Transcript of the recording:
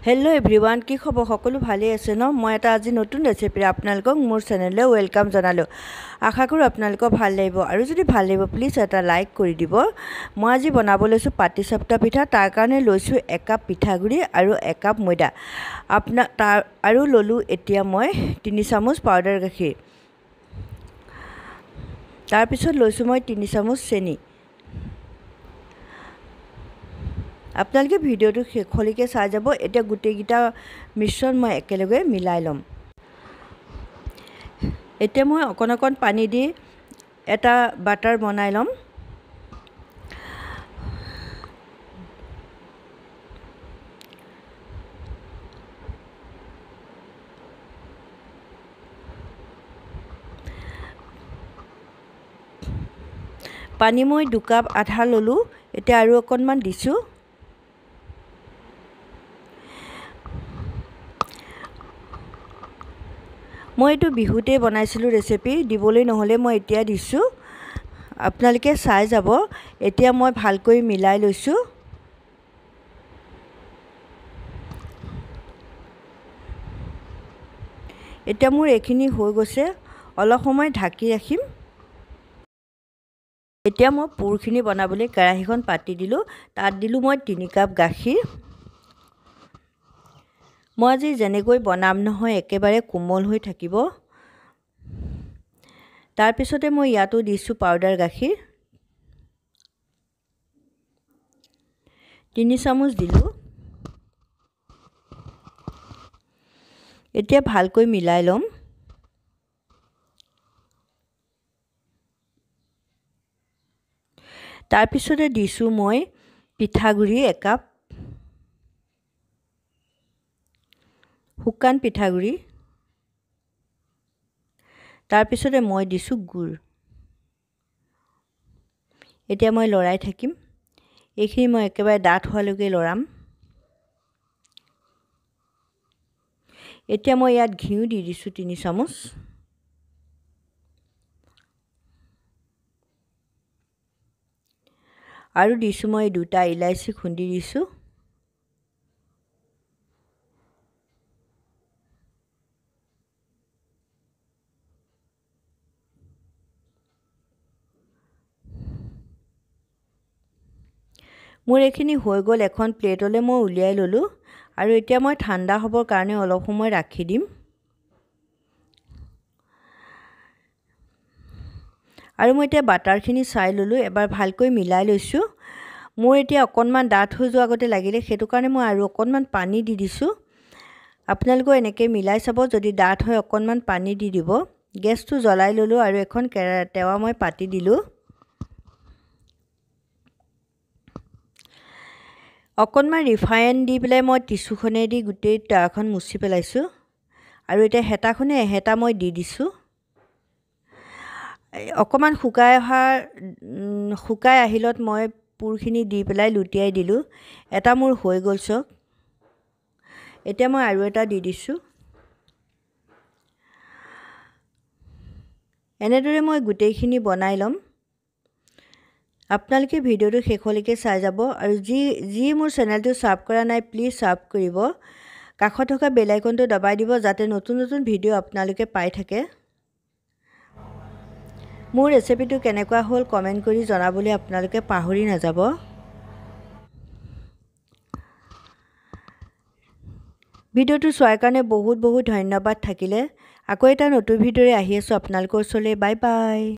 hello everyone की खबर सकलो भाले आछे न मैं एटा आज नतुन रेसिपि आपनालोকক मोर चेनेलले वेलकाम जनालो आशा करो आपनालोक भाल लागिब आरो जदि भाल लागिब प्लिज एटा लाइक करि दिब मैं आज बनाब लैसु पाटिसाप्ता पिठा तार कारणे लैसु 1 काप पिठागुड़ी आरो 1 काप मैदा आपना तार आरो ललु एतिया मैं 3 चामच पाउडार गाखिर तार पिছত लैसु मैं 3 चामच चेनी आपनालोके भिडिओটো शेषলৈকে চাই যাব এটা গুটেগিটা মিশ্ৰণ মই একেলগে মিলাই লম এতিয়া মই অকন পানী দি এটা বাটাৰ বনাই লম পানী মই 2 কাপ আধা ললো এতিয়া আৰু অকনমান দিছো মই এটো বিহুতে বনাইছিলো ৰেচিপি দিবলৈ নহলে মই এতিয়া দিছো আপোনালোকে চাই যাব এতিয়া মই ভালকৈ মিলাই লৈছো এতিয়া মোৰ এখিনি হৈ গৈছে অলপ সময় ঢাকি ৰাখিম এতিয়া মই পুৰখিনি বনাবলৈ কেৰাহীখন পাতি দিলো তাত দিলো মই 3 কাপ গাখীৰ মই আজি জেনেকৈ বনাম নহয় একেবাৰে কোমল হৈ থাকিব তাৰ পিছতে মই ইয়াতো দিছো পাউডাৰ গাখীৰ 3 চামুচ দিলো এতিয়া ভালকৈ মিলাই লম তাৰ পিছতে দিছো মই পিঠাগুৰি 1 কাপ শুকান পিঠাগুৰি তাৰ পিছতে মই দিছো গুৰ এতিয়া মই লৰাই থাকিম এইখিনি মই একেবাৰে ডাঠ হোৱালৈকে লৰাম এতিয়া মই ইয়াত ঘিউ দি দিছো 3 চামুচ আৰু দিছো মই দুটা ইলাইচি খুন্দি দিছো মোৰ এখিনি হৈ গল এখন প্লেটলৈ মই উলিয়াই ললো আৰু এতিয়া মই ঠাণ্ডা হ'বৰ কাৰণে অলপ সময় ৰাখি দিম আৰু মই এতিয়া বাটাৰখিনি চাই ললো এবাৰ ভালকৈ মিলাই লৈছো মোৰ এতিয়া অকনমান ডাঠ হৈ যোৱা গতে লাগিলে হেতু কাৰণে মই আৰু অকনমান পানী দি দিছো আপোনালোকে এনেকৈ মিলাই চাব যদি ডাঠ হয় অকনমান পানী দি দিব গেছটো জ্বলাই ললো আৰু এখন তেৱা মই পাতি দিলো অকনমান ৰিফাইন দি পেলাই মই টিস্যুখনে দি গুটেই তাখন মুছি পেলাইছো আৰু এটা হেতাখনে হেতা মই দি দিছো অকমান শুকাই আহিলত মই পুৰখিনি দি পেলাই লুটিয়াই দিলো এটা মোৰ হৈ গল সব এতিয়া মই আৰু এটা দি দিছো এনেদৰে মই গুটেইখিনি বনাই লম আপোনালোকে ভিডিওটো শেষলৈকে চাই যাব আৰু যি মোৰ চেনেলটো সাবস্ক্ৰাইব কৰা নাই প্লিজ সাবস্ক্ৰাইব কৰিব কাষত থকা বেল আইকনটো দবাই দিব যাতে নতুন নতুন ভিডিও আপোনালোকে পাই থাকে মোৰ ৰেচিপিটো কেনেকুৱা হ'ল কমেন্ট কৰি জনাবলৈ আপোনালোকে পাহৰি নাযাব ভিডিওটো চোৱাৰ কাৰণে বহুত ধন্যবাদ থাকিলে আকৌ এটা নতুন ভিডিওৰে আহি আছো আপোনালোকৰ ওচৰলৈ বাই বাই